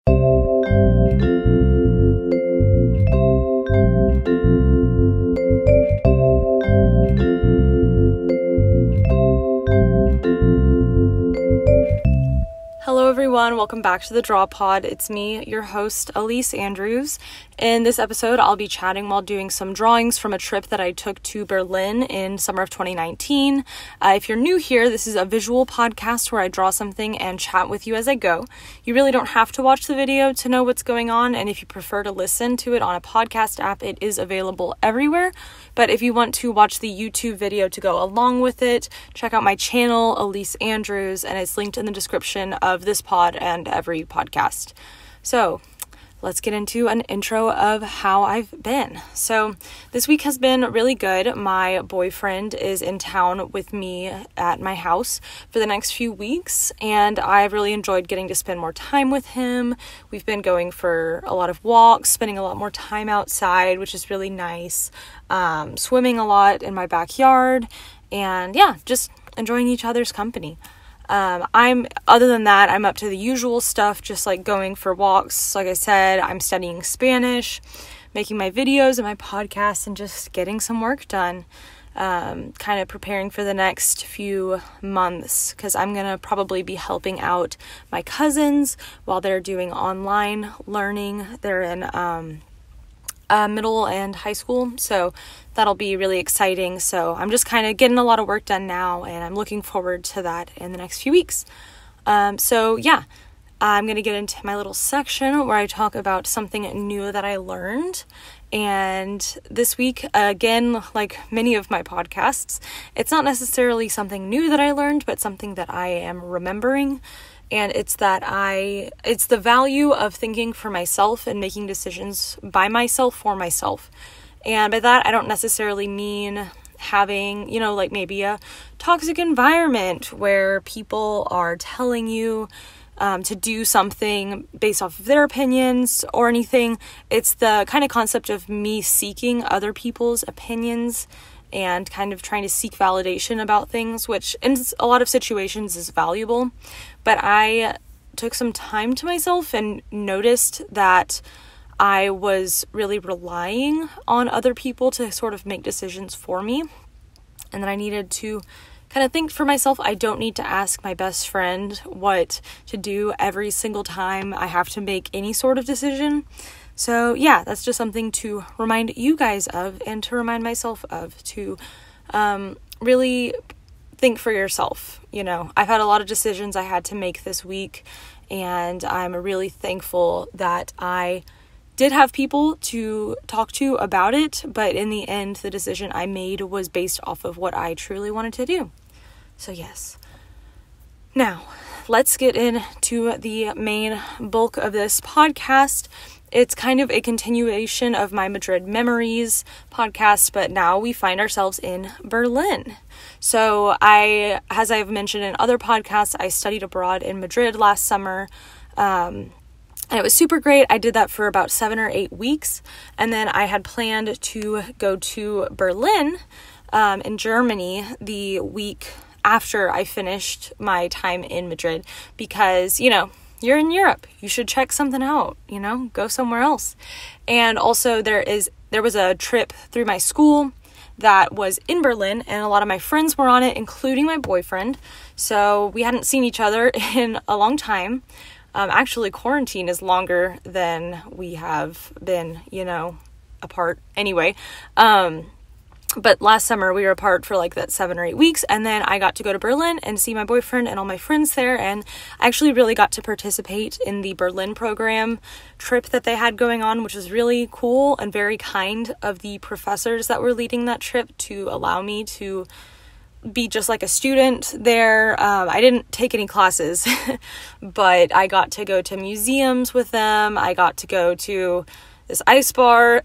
Hello everyone, welcome back to the Draw Pod. It's me, your host, Elyse Andrews. In this episode, I'll be chatting while doing some drawings from a trip that I took to Berlin in summer of 2019. If you're new here, this is a visual podcast where I draw something and chat with you as I go. You really don't have to watch the video to know what's going on, and if you prefer to listen to it on a podcast app, it is available everywhere. But if you want to watch the YouTube video to go along with it, check out my channel, Elyse Andrews, and it's linked in the description of this pod and every podcast. So let's get into an intro of how I've been. So this week has been really good. My boyfriend is in town with me at my house for the next few weeks, and I've really enjoyed getting to spend more time with him. We've been going for a lot of walks, spending a lot more time outside, which is really nice. Swimming a lot in my backyard, and yeah, just enjoying each other's company. Other than that, I'm up to the usual stuff, just like going for walks. Like I said, I'm studying Spanish, making my videos and my podcasts, and just getting some work done. Kind of preparing for the next few months, because I'm going to probably be helping out my cousins while they're doing online learning. They're in, middle and high school, so that'll be really exciting. So I'm just kind of getting a lot of work done now, and I'm looking forward to that in the next few weeks. So yeah, I'm going to get into my little section where I talk about something new that I learned. And this week, again, like many of my podcasts, it's not necessarily something new that I learned, but something that I am remembering. And it's the value of thinking for myself and making decisions by myself for myself. And by that, I don't necessarily mean having, like maybe a toxic environment where people are telling you to do something based off of their opinions or anything. It's the kind of concept of me seeking other people's opinions and kind of trying to seek validation about things, which in a lot of situations is valuable. But I took some time to myself and noticed that I was really relying on other people to sort of make decisions for me, and that I needed to kind of think for myself. I don't need to ask my best friend what to do every single time I have to make any sort of decision. So yeah, that's just something to remind you guys of, and to remind myself of, to really think for yourself. I've had a lot of decisions I had to make this week, and I'm really thankful that I did have people to talk to about it, but in the end, the decision I made was based off of what I truly wanted to do. So yes. Now, let's get into the main bulk of this podcast. It's kind of a continuation of my Madrid Memories podcast, but now we find ourselves in Berlin. So as I've mentioned in other podcasts, I studied abroad in Madrid last summer, and it was super great. I did that for about 7 or 8 weeks, and then I had planned to go to Berlin in Germany the week after I finished my time in Madrid, because, you're in Europe, you should check something out, go somewhere else. And also there was a trip through my school that was in Berlin, and a lot of my friends were on it, including my boyfriend. So we hadn't seen each other in a long time. Actually, quarantine is longer than we have been, apart anyway. But last summer we were apart for like that 7 or 8 weeks, and then I got to go to Berlin and see my boyfriend and all my friends there, and I actually really got to participate in the Berlin program trip that they had going on, which was really cool and very kind of the professors that were leading that trip to allow me to be just like a student there. I didn't take any classes, but I got to go to museums with them. I got to go to this ice bar,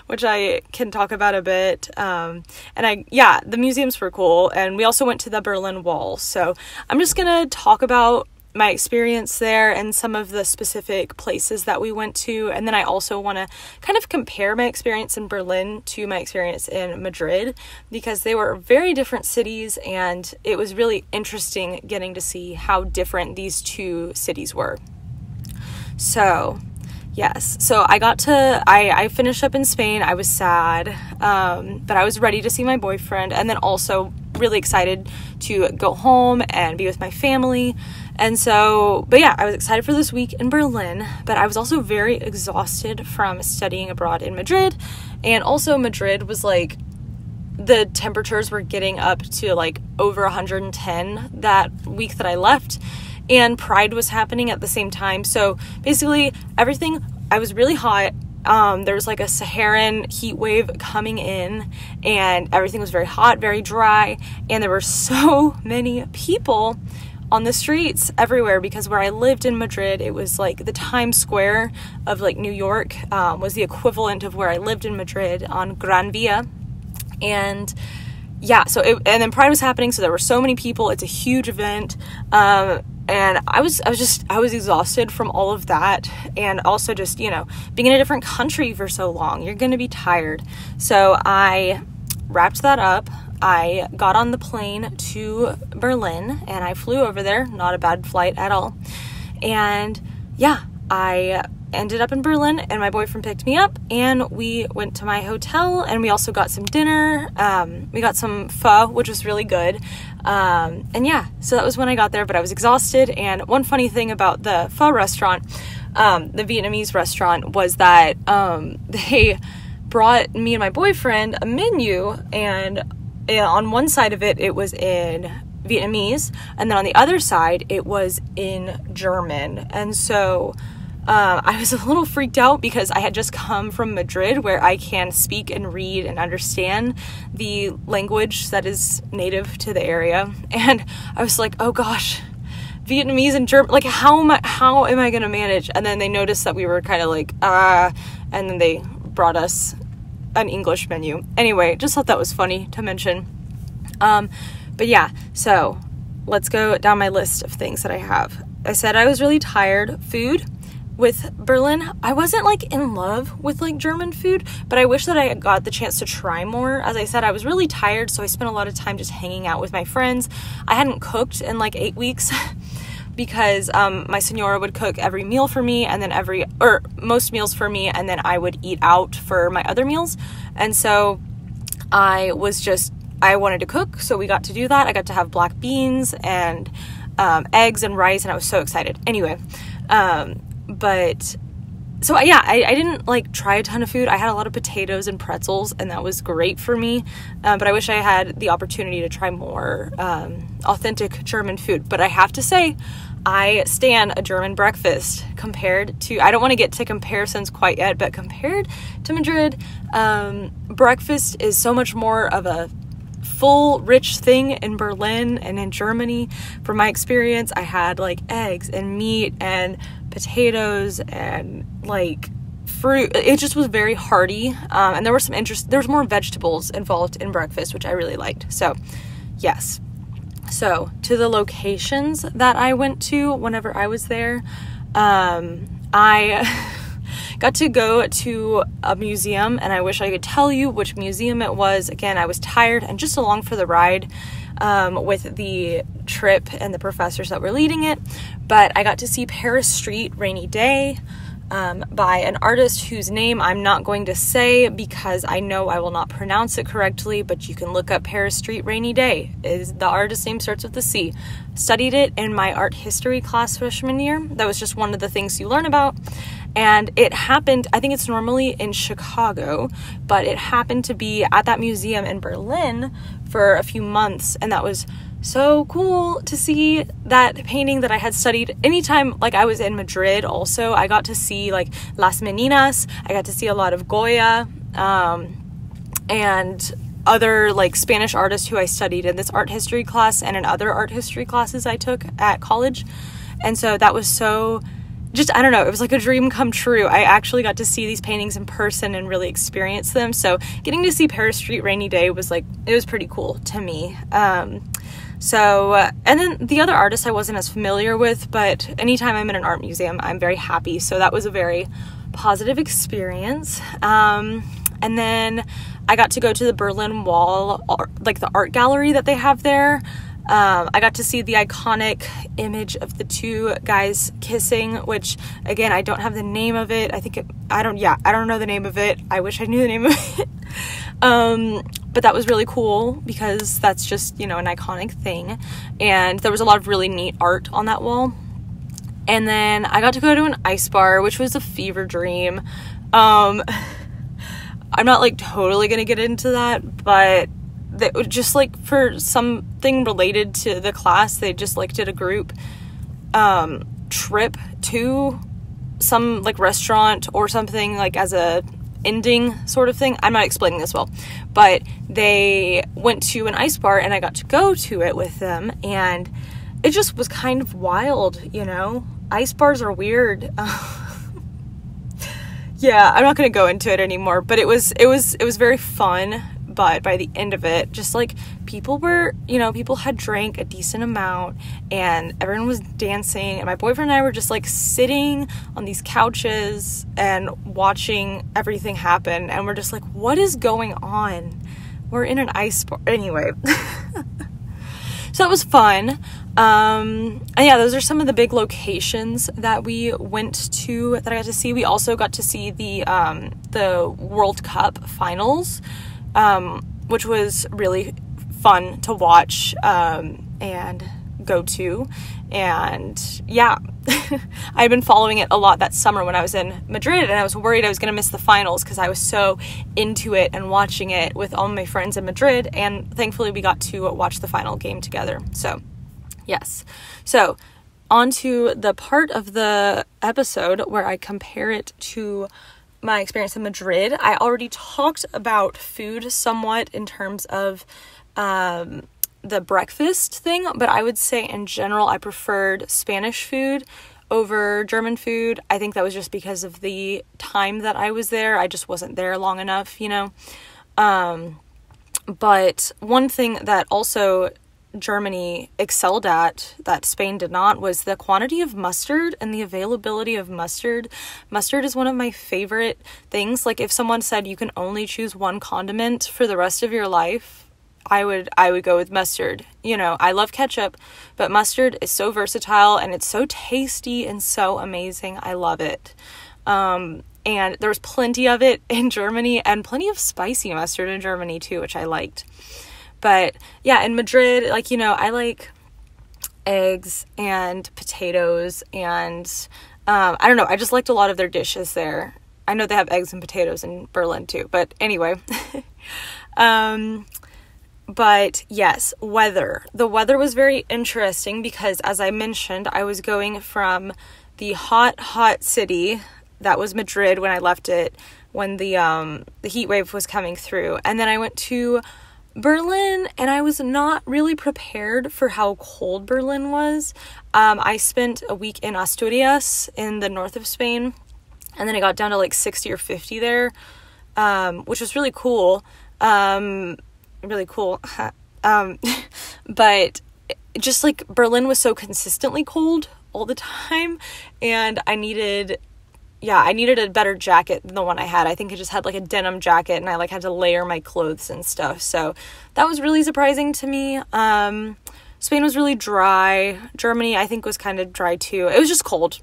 which I can talk about a bit. The museums were cool. And we also went to the Berlin Wall. So I'm just going to talk about my experience there and some of the specific places that we went to. And then I also want to kind of compare my experience in Berlin to my experience in Madrid, because they were very different cities, and it was really interesting getting to see how different these two cities were. So yes, so I finished up in Spain. I was sad, but I was ready to see my boyfriend, and then also really excited to go home and be with my family. And so, but yeah, I was excited for this week in Berlin, but I was also very exhausted from studying abroad in Madrid. And also Madrid was like, the temperatures were getting up to like over 110 that week that I left, and Pride was happening at the same time. So basically everything, I was really hot. There was like a Saharan heat wave coming in, and everything was very hot, very dry, and there were so many people on the streets everywhere, because where I lived in Madrid, it was like the Times Square of like New York, was the equivalent of where I lived in Madrid on Gran Via. And yeah, and then Pride was happening, so there were so many people. It's a huge event. And I was exhausted from all of that, and also just, being in a different country for so long, you're going to be tired. So I wrapped that up. I got on the plane to Berlin, and I flew over there. Not a bad flight at all. And yeah, I ended up in Berlin, and my boyfriend picked me up, and we went to my hotel, and we also got some dinner. We got some pho, which was really good. And yeah, so that was when I got there, but I was exhausted. And one funny thing about the pho restaurant, the Vietnamese restaurant, was that they brought me and my boyfriend a menu, and on one side of it was in Vietnamese, and then on the other side it was in German. And so I was a little freaked out, because I had just come from Madrid, where I can speak and read and understand the language that is native to the area. And I was like, oh gosh, Vietnamese and German, like how am I going to manage? And then they noticed that we were kind of like, and then they brought us an English menu. Anyway, just thought that was funny to mention. But yeah, so let's go down my list of things that I have. I said I was really tired. Food. With Berlin, I wasn't like in love with like German food, but I wish that I had got the chance to try more. As I said, I was really tired, so I spent a lot of time just hanging out with my friends. I hadn't cooked in like 8 weeks because my senora would cook every meal for me, and then most meals for me, and then I would eat out for my other meals. And so I wanted to cook, so we got to do that. I got to have black beans and eggs and rice, and I was so excited. Anyway, but so yeah, I didn't like try a ton of food. I had a lot of potatoes and pretzels, and that was great for me. But I wish I had the opportunity to try more authentic German food. But I have to say, I stan a German breakfast compared to, I don't want to get to comparisons quite yet, but compared to Madrid, breakfast is so much more of a full, rich thing in Berlin and in Germany. From my experience, I had like eggs and meat and potatoes and like fruit. It just was very hearty, and there was more vegetables involved in breakfast, which I really liked. So yes. So to the locations that I went to whenever I was there, I got to go to a museum, and I wish I could tell you which museum it was. Again, I was tired and just along for the ride with the trip and the professors that were leading it. But I got to see Paris Street Rainy Day by an artist whose name I'm not going to say because I know I will not pronounce it correctly, but you can look up Paris Street Rainy Day. The artist's name starts with the C. Studied it in my art history class freshman year. That was just one of the things you learn about. And it happened, I think it's normally in Chicago, but it happened to be at that museum in Berlin for a few months, and that was so cool to see that painting that I had studied. Anytime like I was in Madrid also, I got to see like Las Meninas, I got to see a lot of Goya, and other like Spanish artists who I studied in this art history class and in other art history classes I took at college. And so that was so I don't know, it was like a dream come true. I actually got to see these paintings in person and really experience them. So getting to see Paris Street Rainy Day was like, it was pretty cool to me. And then the other artists I wasn't as familiar with, but anytime I'm in an art museum, I'm very happy. So that was a very positive experience. And then I got to go to the Berlin Wall, like the art gallery that they have there. I got to see the iconic image of the two guys kissing, which again, I don't have the name of it. I don't know the name of it. I wish I knew the name of it. But that was really cool because that's just, an iconic thing. And there was a lot of really neat art on that wall. And then I got to go to an ice bar, which was a fever dream. I'm not like totally gonna get into that, but just like for something related to the class, they just like did a group trip to some like restaurant or something, like as a ending sort of thing. I'm not explaining this well, but they went to an ice bar and I got to go to it with them, and it just was kind of wild, Ice bars are weird. Yeah, I'm not going to go into it anymore, but it was very fun. But by the end of it, just like people had drank a decent amount and everyone was dancing, and my boyfriend and I were just like sitting on these couches and watching everything happen, and we're just like, what is going on? We're in an ice bar. Anyway. So that was fun. And yeah, those are some of the big locations that we went to that I got to see. We also got to see the World Cup finals, which was really fun to watch and go to. And yeah, I've been following it a lot that summer when I was in Madrid, and I was worried I was going to miss the finals because I was so into it and watching it with all my friends in Madrid, and thankfully we got to watch the final game together. So yes. So on to the part of the episode where I compare it to my experience in Madrid. I already talked about food somewhat in terms of the breakfast thing, but I would say in general I preferred Spanish food over German food. I think that was just because of the time that I was there. I just wasn't there long enough, but one thing that also Germany excelled at that Spain did not was the quantity of mustard and the availability of mustard. Mustard is one of my favorite things. Like if someone said you can only choose one condiment for the rest of your life, I would go with mustard. I love ketchup, but mustard is so versatile and it's so tasty and so amazing. I love it. And there was plenty of it in Germany, and plenty of spicy mustard in Germany too, which I liked. But yeah, in Madrid, I like eggs and potatoes, and I don't know, I just liked a lot of their dishes there. I know they have eggs and potatoes in Berlin too, but anyway. But yes, weather. The weather was very interesting because, as I mentioned, I was going from the hot city that was Madrid when I left it, when the heat wave was coming through, and then I went to Berlin, and I was not really prepared for how cold Berlin was. I spent a week in Asturias in the north of Spain, and then I got down to like 60 or 50 there, which was really cool. But just like Berlin was so consistently cold all the time, and I needed a better jacket than the one I had. I think I just had like a denim jacket, and I like had to layer my clothes and stuff. So that was really surprising to me. Spain was really dry. Germany, I think, was kind of dry too. It was just cold.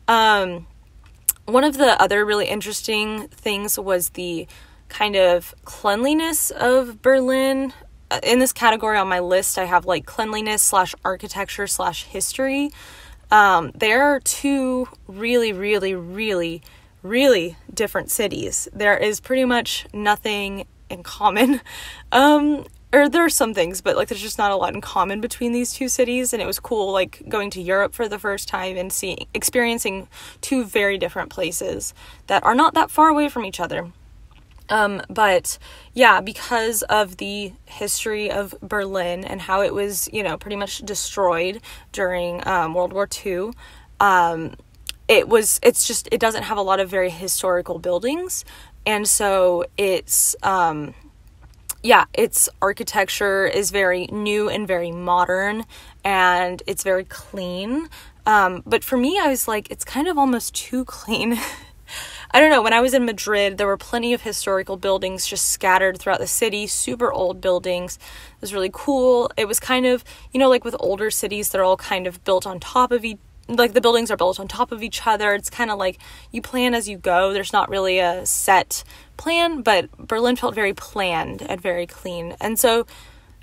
One of the other really interesting things was the kind of cleanliness of Berlin. In this category on my list, I have like cleanliness / architecture / history. There are two really, really, really, really different cities. There is pretty much nothing in common. Or there are some things, but like there's just not a lot in common between these two cities. And it was cool, like going to Europe for the first time and experiencing two very different places that are not that far away from each other. But yeah, because of the history of Berlin and how it was, pretty much destroyed during, World War II, it doesn't have a lot of very historical buildings. And so its architecture is very new and very modern, and it's very clean. But for me, I was like, it's kind of almost too clean. I don't know, when I was in Madrid, there were plenty of historical buildings just scattered throughout the city, super old buildings. It was really cool. It was kind of, like with older cities, they're all kind of built on top of like the buildings are built on top of each other. It's kind of like you plan as you go. There's not really a set plan, but Berlin felt very planned and very clean. And so,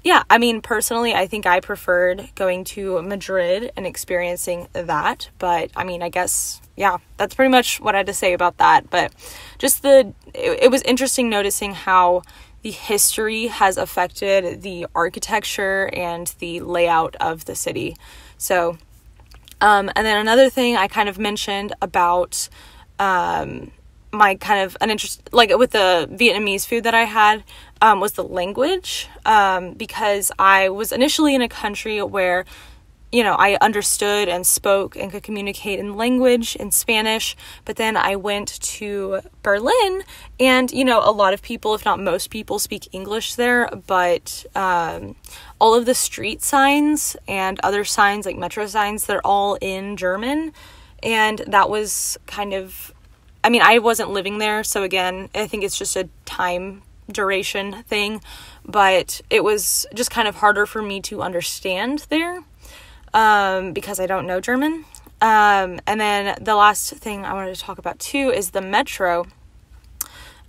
yeah, I mean, personally, I think I preferred going to Madrid and experiencing that. But I mean, I guess, yeah, that's pretty much what I had to say about that. But just it was interesting noticing how the history has affected the architecture and the layout of the city. So, and then another thing I kind of mentioned about my kind of an interest, like with the Vietnamese food that I had, was the language, because I was initially in a country where, I understood and spoke and could communicate in language, in Spanish, but then I went to Berlin and, a lot of people, if not most people, speak English there, but all of the street signs and other signs, like metro signs, they're all in German, and that was kind of, I mean, I wasn't living there, so again, I think it's just a time duration thing, but it was just kind of harder for me to understand there, because I don't know German. And then the last thing I wanted to talk about too is the metro,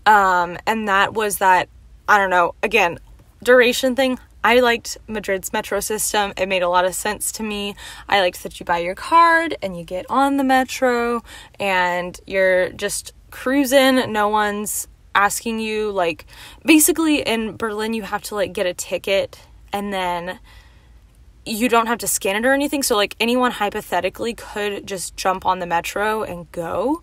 and that was that, I don't know, again, duration thing. I liked Madrid's metro system. It made a lot of sense to me. I liked that you buy your card and you get on the metro and you're just cruising. No one's asking you, like, basically in Berlin, you have to, like, get a ticket and then you don't have to scan it or anything. So, like, anyone hypothetically could just jump on the metro and go,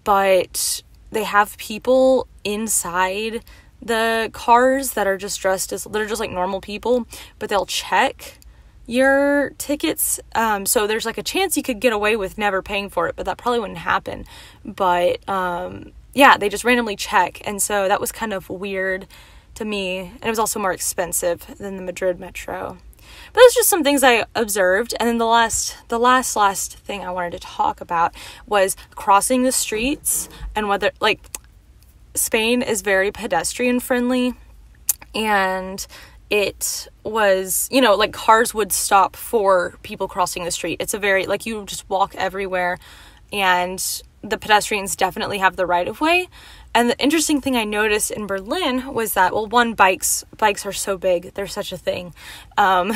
but they have people inside the cars that are just they're just like normal people, but they'll check your tickets. So there's like a chance you could get away with never paying for it, but that probably wouldn't happen. But, yeah, they just randomly check. And so that was kind of weird to me. And it was also more expensive than the Madrid metro. But those are just some things I observed. And then the last thing I wanted to talk about was crossing the streets and whether, like, Spain is very pedestrian friendly, and it was, like, cars would stop for people crossing the street. It's a very, like, you just walk everywhere, and the pedestrians definitely have the right of way. And the interesting thing I noticed in Berlin was that, well, one, bikes are so big, they're such a thing. And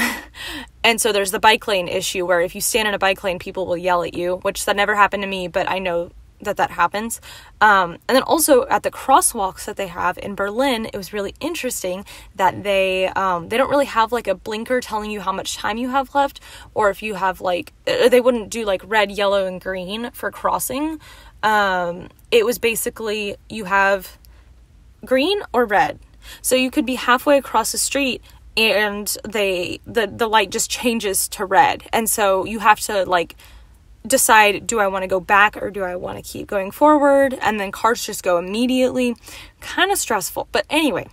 so there's the bike lane issue where if you stand in a bike lane, people will yell at you, which that never happened to me, but I know that happens. And then also at the crosswalks that they have in Berlin, it was really interesting that they don't really have like a blinker telling you how much time you have left, or if you have like, they wouldn't do like red, yellow, and green for crossing. It was basically you have green or red. So you could be halfway across the street and the light just changes to red. And so you have to like decide, do I want to go back or do I want to keep going forward? And then cars just go immediately. Kind of stressful. But anyway,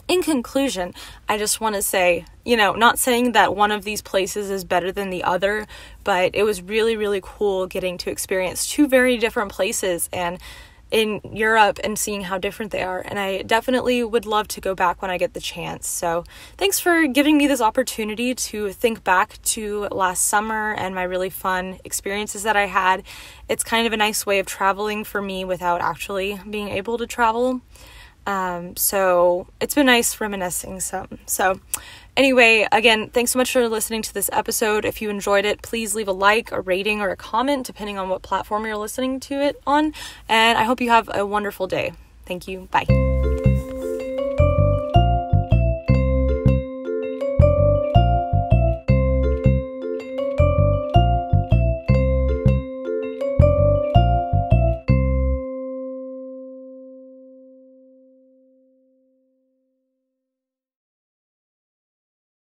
in conclusion, I just want to say, not saying that one of these places is better than the other, but it was really, really cool getting to experience two very different places and in Europe and seeing how different they are. And I definitely would love to go back when I get the chance. So thanks for giving me this opportunity to think back to last summer and my really fun experiences that I had. It's kind of a nice way of traveling for me without actually being able to travel. So it's been nice reminiscing some. So anyway, again, thanks so much for listening to this episode. If you enjoyed it, please leave a like, a rating, or a comment, depending on what platform you're listening to it on. And I hope you have a wonderful day. Thank you. Bye.